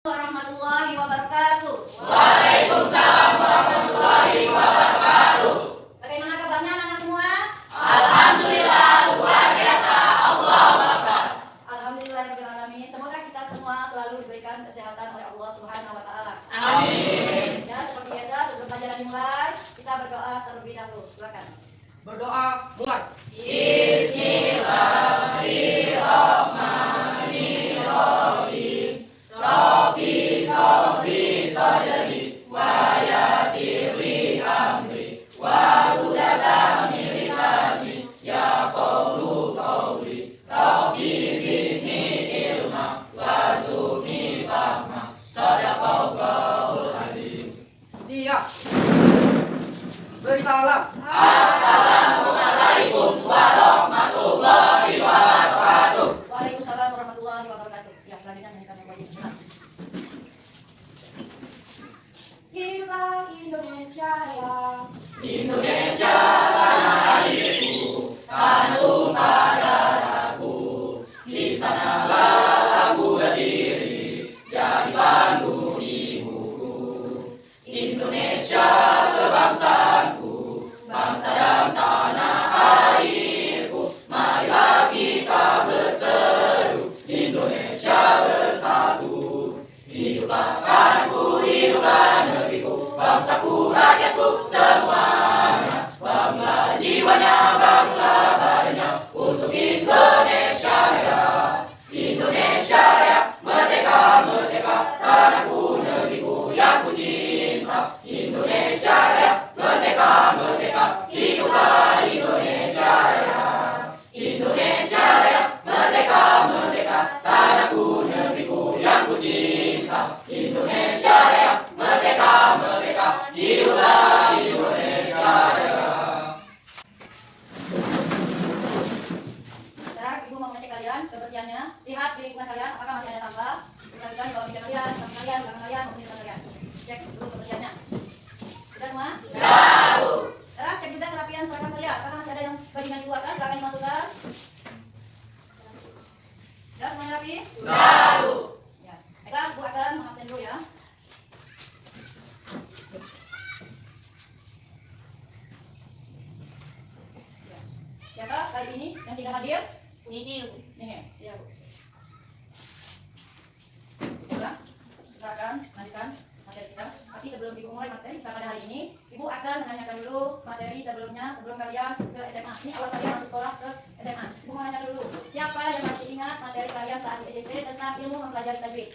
Warahmatullahi wabarakatuh. Waalaikumsalam warahmatullahi wabarakatuh. Bagaimana kabarnya anak-anak semua? Alhamdulillah, luar biasa. Allahu Akbar. Alhamdulillahirabbil alamin. Semoga kita semua selalu diberikan kesehatan oleh Allah Subhanahu wa taala. Amin. Ya, seperti biasa sebelum pelajaran dimulai, kita berdoa terlebih dahulu. Silakan. Berdoa mulai. Bismillahirrahmanirrahim. Rabbi sholli sadri wa yassir li amri wahlul min lisani yafqahu qawli. Rabbi zidni ilma warzuqni fahma. Shadaqallahul azim. Siap. Beri salam. Assalamualaikum warahmatullahi wabarakatuh. Waalaikumsalam warahmatullahi wabarakatuh. Ya, selanjutnya nyanyikan yang wajib. Kita Indonesia ya. Indonesia tanah airku, tanah tumpah darahku. Di sanalah aku berdiri, jadi pandu ibuku. Indonesia kebangsaanku, bangsa dan tanah airku. Marilah kita berseru, Indonesia bersatu. Hiduplah tanahku, hiduplah negeriku, bangsaku, rakyatku semuanya. Bangunlah jiwanya, bangunlah badannya untuk Indonesia Raya. Indonesia Raya, merdeka, merdeka, tanahku, negeriku yang ku cinta. Indonesia Raya, merdeka, merdeka, hiduplah Indonesia Raya. Indonesia Raya, merdeka, merdeka, tanahku, negeriku yang ku cinta. Indonesia Raya, merdeka, merdeka, hiduplah Indonesia Raya. Sekarang Ibu mau mengecek kalian kebersihannya. Lihat di lingkungan kalian apakah masih ada sampah. Perhatikan bahwa tidak kalian, sampah kalian, belakang kalian, maupun di depan kalian. Cek dulu kebersihannya. Sudah semua? Sudah, Bu. Sekarang cek juga kerapian seragam kalian. Apakah masih ada yang bajingan dikeluarkan? Silakan dimasukkan. Sudah semuanya rapi? Sudah, Bu. Ya. Baiklah, Bu akan mengabsen dulu ya. Ya. Siapa kali ini yang tidak hadir? Nihil. Nihil. Ya, Bu. Sudah. Kita akan lanjutkan materi kita. Tapi sebelum Ibu mulai materi kita pada hari ini, Ibu akan menanyakan dulu materi sebelumnya sebelum kalian ke SMA. Ini awal kalian masuk sekolah ke SMA. Ibu mau nanya dulu, siapa yang masih ingat materi kalian saat di SMP tentang ilmu mempelajari tajwid?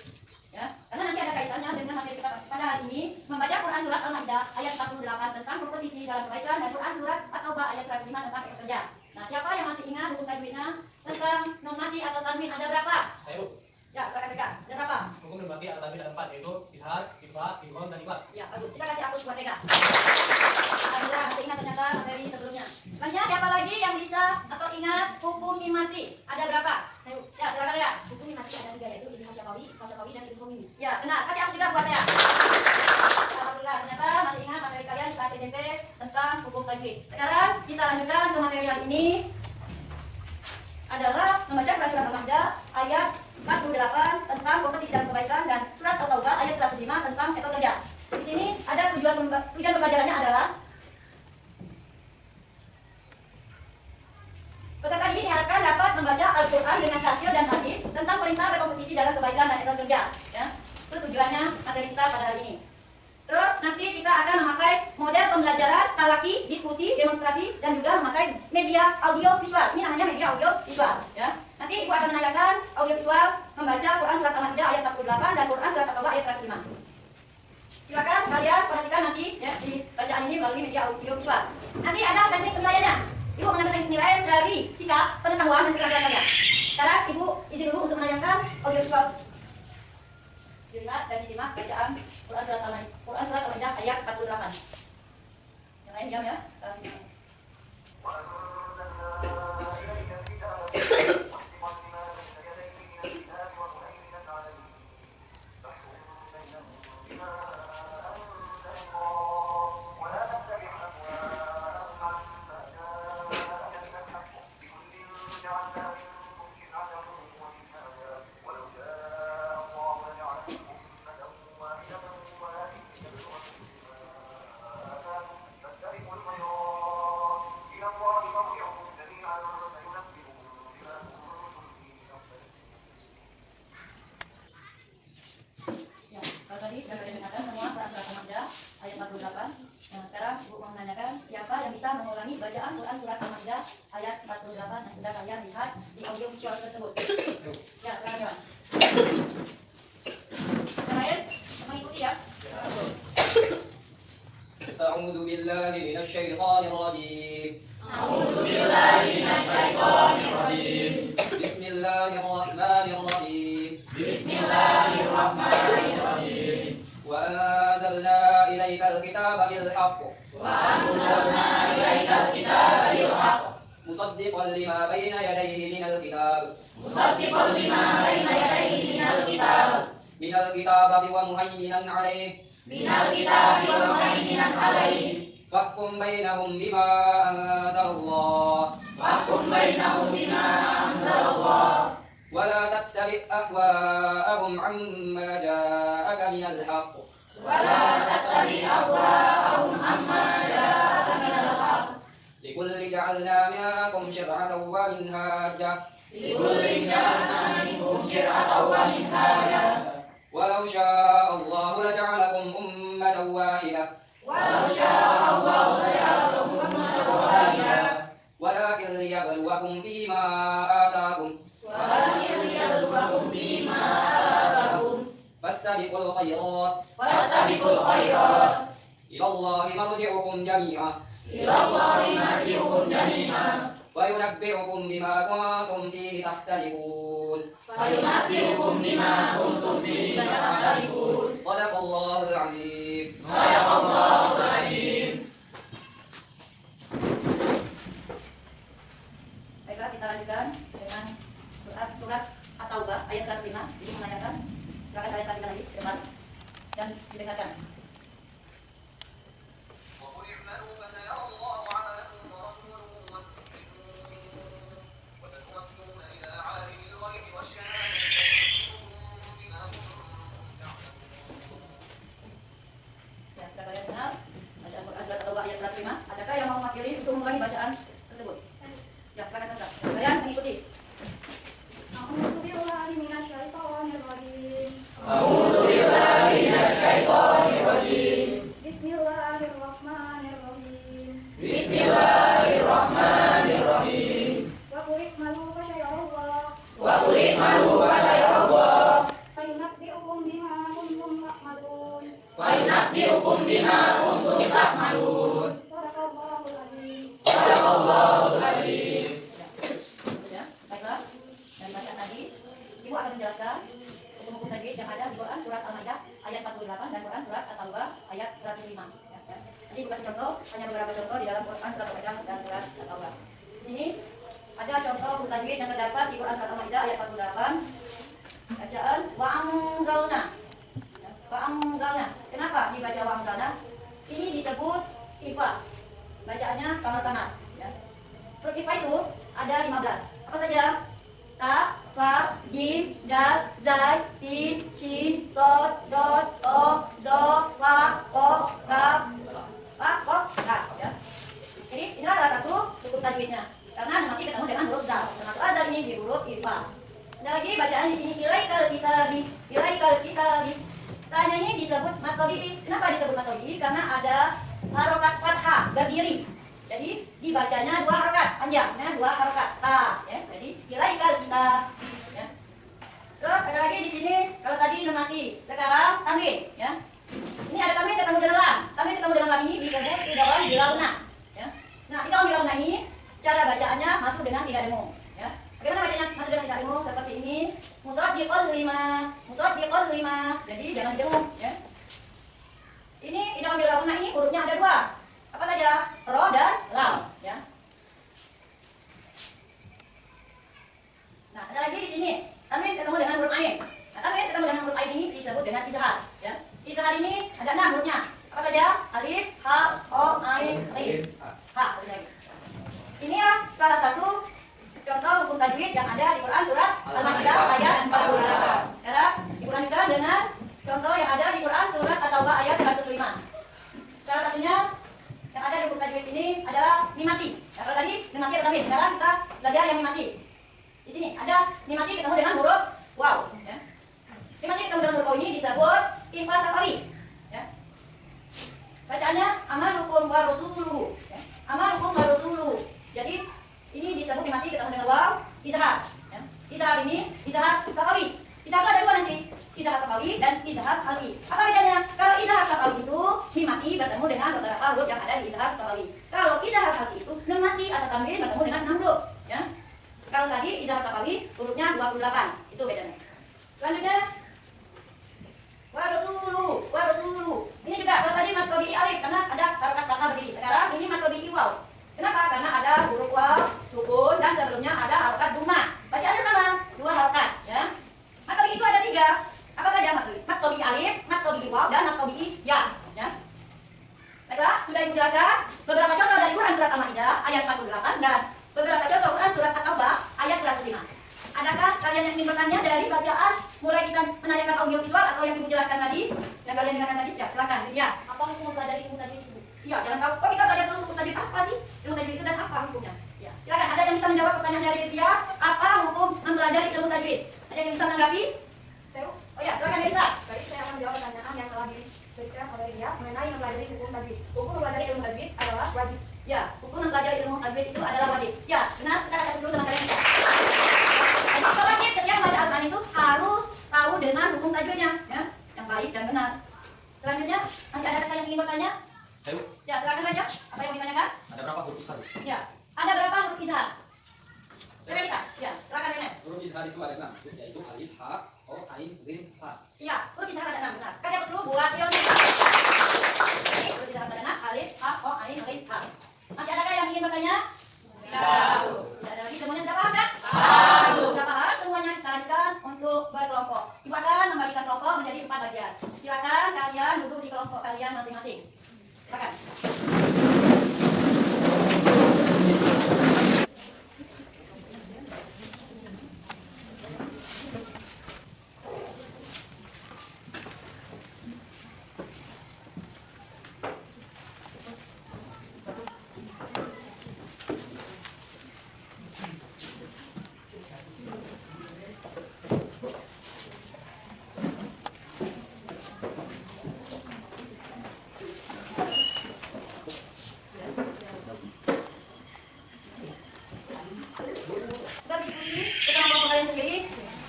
Ya, karena nanti ada kaitannya dengan materi kita pada hari ini, membaca Quran surat Al-Maidah ayat 48 tentang kompetisi dalam kebaikan dan Quran surat At-Taubah ayat 105 tentang kerja. Nah, siapa yang masih ingat hukum tajwidnya tentang nun mati atau tanwin ada berapa? Saya, Bu. Ya, silakan Tega. Ada berapa? Hukum nun mati atau tanwin ada 4, yaitu isharat, ikhfa, idgham, dan ikhfa. Ya, bagus. Kita kasih hapus buat Tega. Alhamdulillah, masih ingat ternyata materi sebelumnya. Selanjutnya, siapa lagi yang bisa atau ingat hukum mimati? Ada berapa? Ya, silakan ya. Hukum mimati ada 3, yaitu izhar syafawi, fasafawi, dan ilmu mimi. Ya, benar. Kasih hapus juga buat ya. Alhamdulillah, ternyata masih ingat materi kalian di saat SMP tentang hukum tajwid. Sekarang kita lanjutkan ke materi yang ini adalah membaca Quran surat Al-Maidah ayat 48 tentang kompetisi dalam kebaikan dan surat At-Taubah ayat 105 tentang etos kerja. Di sini ada tujuan pembelajarannya adalah peserta didik diharapkan dapat membaca Al-Quran dengan tafsir dan hadis tentang perintah berkompetisi dalam kebaikan dan etos kerja. Ya, itu tujuannya materi kita pada hari ini. Terus nanti kita akan memakai model pembelajaran talaki, diskusi, demonstrasi, dan juga memakai media audio visual. Ini namanya media audio visual. Ya. Nanti Ibu akan menanyakan audio visual membaca Quran surat Al-Maidah ayat 48 dan Quran surat At-Taubah ayat 105. Silakan kalian perhatikan nanti ya di bacaan ini melalui media audio visual. Nanti ada teknik penilaiannya. Ibu mengambil teknik penilaian dari sikap, pengetahuan, dan keterampilan kalian. Sekarang Ibu izin dulu untuk menayangkan audio visual. Dilihat dan disimak bacaan Quran surat Al-Maidah ayat 48. Yang lain diam ya. Kita simak. tadi sudah kalian dengarkan semua Quran surat Al-Maidah ayat 48. Nah, sekarang Ibu mau menanyakan siapa yang bisa mengulangi bacaan Quran surat Al-Maidah ayat 48 yang sudah kalian lihat di audio visual tersebut. Ya, sekarang Iwan. Yang lain mengikuti ya. أعوذ بالله من الشيطان الرجيم أعوذ بالله من الشيطان الرجيم بسم الله الرحمن الرحيم بسم الله الرحمن الرحيم وأنزلنا إليك الكتاب بالحق وأنزلنا إليك الكتاب بالحق مصدقا لما بين يديه من الكتاب مصدقا لما بين يديه من الكتاب ومهيمنا عليه من الكتاب ومهيمنا عليه فاحكم بينهم بما أنزل الله واحكم بينهم بما أنزل الله ولا تتبع أهواءهم عما جاءك من الحق ولا تتبع أهواءهم عما جاءك من الحق لكل جعلنا منكم شرعة ومنهاجا لكل جعلنا منكم شرعة ومنهاجا ولو شاء الله لجعلكم أمة واحدة ولو شاء الله لجعلكم أمة واحدة ولكن ليبلوكم فيما آتاكم ولكن ليبلوكم فيما آتاكم فاستبقوا الخيرات فاستبقوا الخيرات إلى الله مرجعكم جميعا إلى الله مرجعكم جميعا وينبئكم بما كنتم فيه تختلفون فينبئكم بما كنتم فيه تختلفون صدق الله العظيم صدق الله العظيم. Baiklah, kita lanjutkan dengan surat At-Taubah ayat 105. Jadi menanyakan, silakan saya perhatikan lagi ke depan dan didengarkan. Ya, sudah kalian dengar bacaan Quran surat At-Taubah ayat 105. Adakah yang mau mewakili untuk mengulangi bacaan tersebut? Ya, silakan Ustaz. Kalian mengikuti. أعوذ بالله من الشيطان الرجيم أعوذ بالله من الشيطان الرجيم بسم الله الرحمن الرحيم بسم الله الرحمن الرحيم وقل اعملوا فسيرى الله وقل اعملوا فسيرى الله فينبئكم بما كنتم تعملون وينبئكم بما كنتم تعملون صدق الله العظيم صدق الله العظيم. Ya, baiklah. Dan bacaan tadi, Ibu akan menjelaskan hukum-hukum tajwid yang ada di Quran surat Al-Maidah ayat 48 dan Quran surat At-Taubah ayat 105. Ya, ya. Jadi Ibu kasih contoh, hanya beberapa contoh di dalam Quran surat Al-Maidah dan surat At-Taubah. Di sini ada contoh hukum tajwid yang terdapat di Quran surat Al-Maidah ayat 48. Bacaan wa'anzalna. Ya, wa'anzalna. Kenapa dibaca wa'anzalna? Ini disebut ifa. Bacaannya sama-sama. Ya. Huruf ifa itu ada 15. Apa saja? Ta, fa, jim, dal, zai, sin, shin, sod, dot, o, zo, fa, ko, kaf, fa, ko, kaf. Ya. Jadi inilah salah satu hukum tajwidnya. Karena nanti ketemu dengan huruf zal. Termasuk azal ini di huruf ifa. Ada lagi bacaan di sini ilaikal kitabi, ilaikal kitabi. Tanya ini disebut mad tabi'i. Kenapa disebut mad tabi'i? Karena ada harokat fathah berdiri. Jadi dibacanya 2 harokat panjangnya 2 harokat ta. Ya. Jadi ilaikal kitabi. Ya. Terus ada lagi di sini kalau tadi nun mati, sekarang tanwin. Ya. Ini ada tanwin ketemu dengan lam. Tanwin ketemu dengan lam ini disebut idgham bilauna. Ya. Nah, idgham bilauna ini cara bacaannya masuk dengan tidak demo. Ya. Bagaimana bacanya masuk dengan tidak demo? Seperti ini. Musaddiqal lima, musaddiqal lima. Jadi jangan demo. Ya. Ini idgham bilauna ini hurufnya ada 2. Apa saja? Ro dan lam. Ya. Nah, ada lagi di sini. Tanwin ketemu dengan huruf ain. Nah, tanwin ketemu dengan huruf ain ini disebut dengan izhar. Ya. Izhar ini ada 6 hurufnya. Apa saja? Alif, ha, o, ain, rim. Ha, lagi. Ini ya salah satu contoh hukum tajwid yang ada di Quran surat Al-Maidah ayat 48. Ya, dilanjutkan dengan contoh yang ada di Quran surat At-Taubah ayat 105. Salah satunya yang ada di hukum tajwid ini adalah mim mati. Ya, kalau tadi mim mati atau tanwin, sekarang kita belajar yang mim mati. Di sini ada mim mati ketemu dengan huruf waw. Ya. Mim mati ketemu dengan huruf waw ini disebut Ikhfa Safawi. Ya. Bacaannya amalukum wa rasuluhu. Ya. Amalukum wa rasuluhu. Jadi ini disebut mimati kita dengan waw izhar. Ya. Izhar ini izhar Safawi. Izhar ada dua nanti. Izhar Safawi dan izhar alwi. Apa bedanya? Kalau izhar Safawi itu mimati bertemu dengan beberapa huruf yang ada di izhar Safawi. Kalau izhar alwi itu nun mati atau tanwin bertemu dengan 6 huruf. Ya. Kalau tadi izhar Safawi hurufnya 28. Itu bedanya. Selanjutnya wa rasuluhu. Ini juga kalau tadi mat tabi'i alif karena ada harokat fathah berdiri. Sekarang ini mat tabi'i waw. Kenapa? Karena ada huruf waw sukun dan sebelumnya ada harokat duma. Bacaannya sama, 2 harokat, ya. Mat tabi'i itu ada 3. Apa saja mat tabi'i? Mat tabi'i alif, mat tabi'i waw dan mat tabi'i ya, ya. Baiklah, sudah Ibu jelaskan beberapa contoh dari Quran surat Al-Maidah ayat 48 dan beberapa contoh Quran surat At-Taubah ayat 105. Adakah kalian yang ingin bertanya dari bacaan mulai kita menanyakan audio visual atau yang Ibu jelaskan tadi? Yang kalian dengarkan tadi? Ya, silakan. Ya, apa hukum mempelajari ilmu tajwid itu? Iya, jangan tahu. Oh, kita belajar terus hukum tajwid apa sih? Ilmu tajwid itu dan apa hukumnya? Ya, silakan. Ada yang bisa menjawab pertanyaan dari dia? Apa hukum mempelajari ilmu tajwid? Ada yang bisa menanggapi? Oh ya, silakan Lisa. Baik, saya akan menjawab pertanyaan yang telah diberikan oleh dia mengenai mempelajari hukum tajwid. Hukum mempelajari ilmu tajwid adalah wajib. Ya, hukum mempelajari ilmu tajwid itu adalah wajib. Ya, benar. Kita akan dulu dengan kalian. Sobat Kids, setiap membaca Al-Quran itu harus tahu dengan hukum tajwidnya, ya, yang baik dan benar. Selanjutnya, masih ada yang ingin bertanya? Ayo, Ya, silakan saja. Apa yang ditanyakan? ada berapa huruf izhar? Ya, ada berapa huruf izhar? Siapa bisa? Ya, silakan Nenek. Huruf izhar itu ada 6, yaitu alif, ha, o, ain, zin, ha. Iya, huruf izhar ada 6, benar. Kasih hapus dulu buat Yoni. Ini huruf izhar ada 6, alif, ha, o, ain, rin, ha. Masih adakah yang ingin bertanya? Tidak. Tidak ada lagi. Semuanya sudah paham kan? Sudah paham? Semuanya kita lanjutkan untuk berkelompok. Ibu akan membagikan kelompok menjadi 4 bagian. Silakan kalian duduk di kelompok kalian masing-masing. Silakan.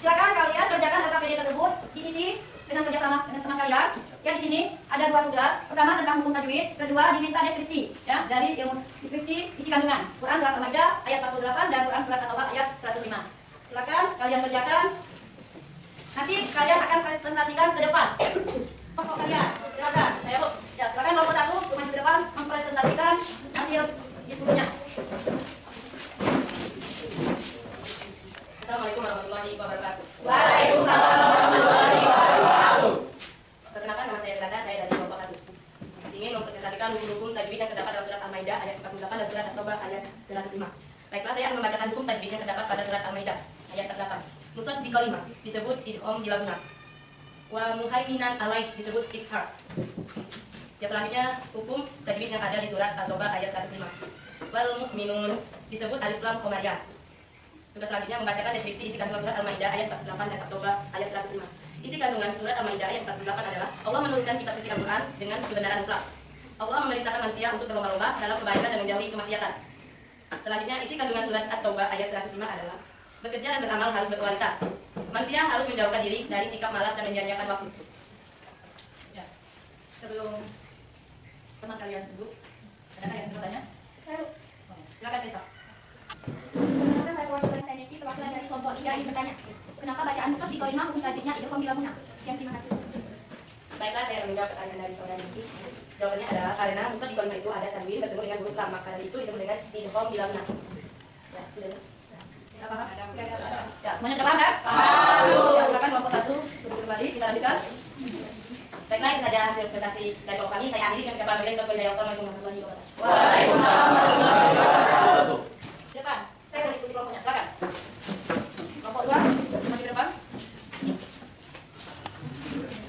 Silakan kalian kerjakan LKPD tersebut, diisi dengan kerjasama dengan teman kalian. Ya, di sini ada 2 tugas. Pertama tentang hukum tajwid, kedua diminta deskripsi, ya, dari ilmu deskripsi isi kandungan. Quran surat Al-Maidah ayat 48 dan Quran surat At-Taubah ayat 105. Silakan kalian kerjakan. Nanti kalian akan presentasikan ke depan. Kelompok kalian, silakan. Ayo, ya, silakan kelompok 1 maju ke depan mempresentasikan hasil diskusinya. Assalamualaikum warahmatullahi wabarakatuh. Waalaikumsalam warahmatullahi wabarakatuh. Perkenalkan, nama saya Belanda, saya dari kelompok 1. Ingin mempresentasikan hukum-hukum tajwid yang terdapat dalam surat Al-Maidah ayat 48 dan surat At-Taubah ayat 105. Baiklah, saya akan membacakan hukum tajwid yang terdapat pada surat Al-Maidah ayat 48. Musad di kalimah disebut idgham di laguna. Wa muhaiminan alaih disebut izhar. Yang selanjutnya hukum tajwid yang ada di surat At-Taubah ayat 105. Wal mu'minun disebut alif lam qamariyah. Tugas selanjutnya membacakan deskripsi isi kandungan surat Al-Maidah ayat 48 dan At-Taubah ayat 105. Isi kandungan surat Al-Maidah ayat 48 adalah Allah menurunkan kitab suci Al-Quran dengan kebenaran mutlak. Allah memerintahkan manusia untuk berlomba-lomba dalam kebaikan dan menjauhi kemaksiatan. Selanjutnya isi kandungan surat At-Taubah ayat 105 adalah bekerja dan beramal harus berkualitas. Manusia harus menjauhkan diri dari sikap malas dan menyanyiakan waktu. Ya. Sebelum teman kalian duduk, ada yang bertanya? Silakan Tessa. Perwakilan dari kelompok 3 ingin bertanya, kenapa bacaan musaf di kalimah hukum tajwidnya idgham bila guna? Yang terima kasih. Baiklah, saya menjawab pertanyaan dari saudara Niki. Jawabannya adalah karena musaf di kalimah itu ada tanwin bertemu dengan huruf lam, maka dari itu disebut dengan idgham bila guna. Ya, sudah jelas. Ya, paham? Ya, semuanya sudah paham kan? Paham. Ya, silakan kelompok 1 duduk kembali, kita lanjutkan. Baiklah, itu saja hasil presentasi dari kelompok kami. Saya akhiri dengan ucapan wabillahi. Wassalamualaikum warahmatullahi wabarakatuh. Waalaikumsalam warahmatullahi wabarakatuh. Depan, saya akan diskusi kelompoknya. Silakan. Kelompok 2, maju ke depan.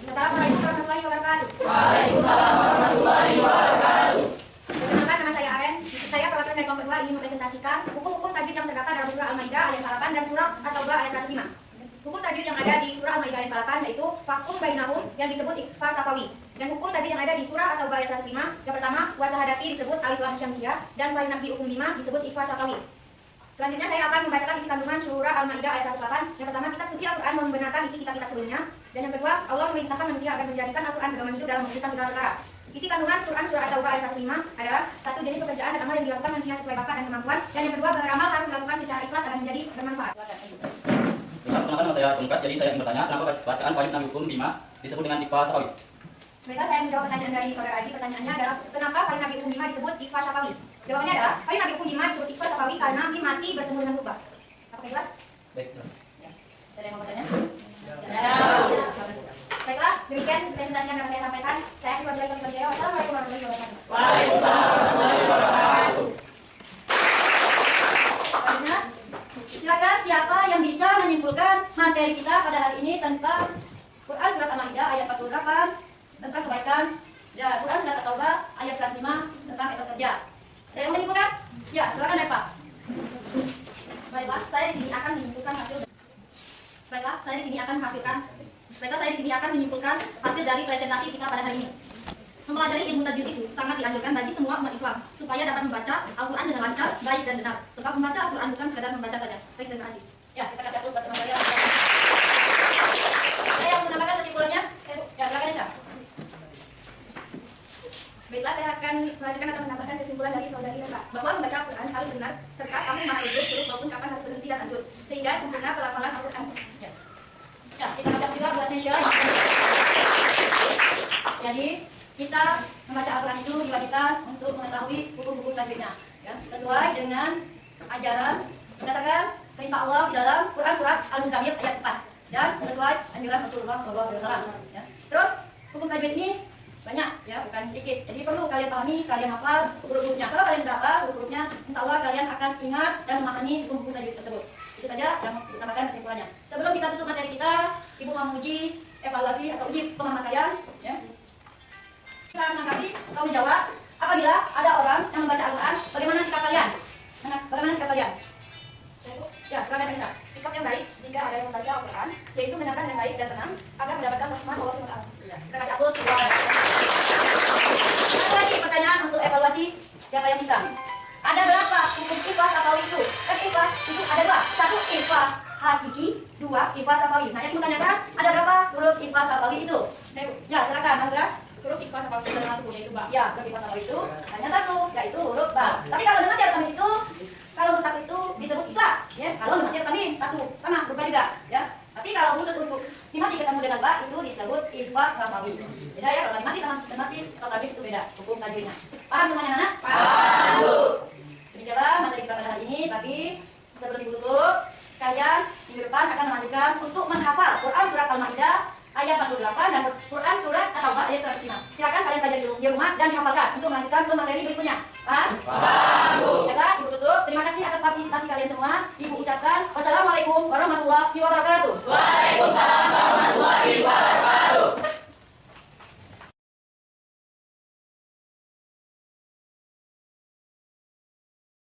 Assalamualaikum warahmatullahi wabarakatuh. Waalaikumsalam warahmatullahi wabarakatuh. Perkenalkan, nama saya Aren. Saya perwakilan dari kelompok 2 ingin mempresentasikan hukum-hukum tajwid yang terdapat dalam surah Al-Maidah ayat 8 dan surah At-Taubah ayat 105. Hukum tajwid yang yang ada di surah Al-Maidah ayat 8 yaitu fakum bainahum yang disebut ikhfa safawi. Dan hukum tajwid yang ada di surah atau ayat 105 yang pertama wasahadati disebut alif lam syamsiah dan wa nabi hukum 5 disebut ikhfa safawi. Selanjutnya saya akan membacakan isi kandungan surah Al-Maidah ayat 108. Yang pertama, kitab suci Al-Quran membenarkan isi kitab-kitab sebelumnya. Dan yang kedua, Allah memerintahkan manusia agar menjadikan Al-Quran pedoman hidup dalam memutuskan segala perkara. Isi kandungan Quran surah At-Taubah ayat 105 adalah satu jenis pekerjaan dan amal yang dilakukan manusia sesuai bakat dan kemampuan. Dan yang kedua, beramal harus dilakukan secara ikhlas agar menjadi bermanfaat. Perkenalkan nama saya Tungkas, jadi saya ingin bertanya kenapa bacaan wajib nabi hukum 5 disebut dengan ikhfa safawi? Baiklah, saya menjawab pertanyaan dari saudara Aji. Pertanyaannya adalah kenapa kain Nabi hukum 5 disebut ikhfa safawi? Jawabannya adalah kain Nabi hukum 5 disebut ikhfa safawi karena mim mati bertemu dengan rubah. Apakah jelas? Baik, jelas. Ya. Ada yang mau bertanya? Ya. Baiklah, demikian presentasi yang dapat saya sampaikan. Saya akhiri wabillahi taufiq wal hidayah. Wassalamualaikum warahmatullahi wabarakatuh. Waalaikumsalam warahmatullahi wabarakatuh. Selanjutnya, silakan siapa yang bisa menyimpulkan materi kita pada hari ini tentang Quran surat Al-Maidah ayat 48 tentang kebaikan dan Quran surat At-Taubah ayat 105 tentang etos kerja. Saya yang menyimpulkan? Ya, silakan Eva. Baiklah, saya di sini akan menyimpulkan hasil. Baiklah, saya di sini akan menyimpulkan hasil dari presentasi kita pada hari ini. Mempelajari ilmu tajwid itu sangat dianjurkan bagi semua umat Islam supaya dapat membaca Al-Quran dengan lancar, baik dan benar. Sebab membaca Al-Quran bukan sekadar membaca saja. Baik, terima kasih. Ya, kita kasih aplaus buat teman saya. Saya mau menambahkan kesimpulannya. Ya, silakan Aisyah. Baiklah, saya akan melanjutkan atau menambahkan kesimpulan dari saudari Reva bahwa membaca Al-Quran harus benar serta kamu memahami huruf maupun kapan harus berhenti dan lanjut sehingga sempurna pelafalan Al-Quran. Ya, kita kasih juga buat Aisyah. Jadi, kita membaca Al-Quran itu diwajibkan untuk mengetahui hukum-hukum tajwidnya, ya, sesuai dengan ajaran berdasarkan perintah Allah di dalam Quran surat Al-Muzammil ayat 4 dan sesuai anjuran Rasulullah SAW. Ya. Terus hukum tajwid ini banyak, ya, bukan sedikit. Jadi perlu kalian pahami, kalian hafal huruf-hurufnya. Kalau kalian sudah hafal huruf-hurufnya, insya Allah kalian akan ingat dan memahami hukum-hukum tajwid tersebut. Itu saja yang ditambahkan kesimpulannya. Sebelum kita tutup materi kita, Ibu mau uji evaluasi atau uji pemahaman kalian, ya. Kita menanggapi atau menjawab apabila ada orang yang membaca Al-Quran, bagaimana sikap kalian? Bagaimana sikap kalian? Ya, silakan Aisyah. Sikap yang baik jika ada yang membaca Al-Quran yaitu mendengarkan dengan baik dan tenang agar mendapatkan rahmat Allah SWT. Kita kasih aplaus. Satu lagi pertanyaan untuk evaluasi siapa yang bisa. Ada berapa hukum ikhfa safawi itu? Ikhfa itu ada dua. Satu ikhfa hakiki, dua ikhfa safawi. Nah, yang ditanyakan ada berapa huruf ikhfa safawi itu? Ya, silakan Andra. Huruf ikhfa safawi itu satu, yaitu ba. Ya, huruf ikhfa safawi itu hanya satu, yaitu huruf ba. Tapi kalau dengan tiap itu, kalau huruf satu itu disebut ikhfa, ya. Kalau dengan tiap satu, sama hurufnya juga, ya. Tapi kalau khusus huruf dimati ketemu dengan ba itu disebut ikhfa safawi. Beda ya, kalau dimati sama dimati atau tajwid itu beda hukum tajwidnya. Paham semuanya anak? Paham, Bu. Demikianlah materi kita pada hari ini. Tapi sebelum ditutup, kalian minggu depan akan melanjutkan untuk menghafal Quran surat Al-Maidah ayat 48 dan Quran surat At-Taubah ayat 105. Silakan kalian belajar di rumah dan dihafalkan untuk melanjutkan ke materi berikutnya. Paham? Paham, Bu. Baiklah, Ibu tutup. Terima kasih atas partisipasi kalian semua. Ibu ucapkan wassalamualaikum warahmatullahi wabarakatuh.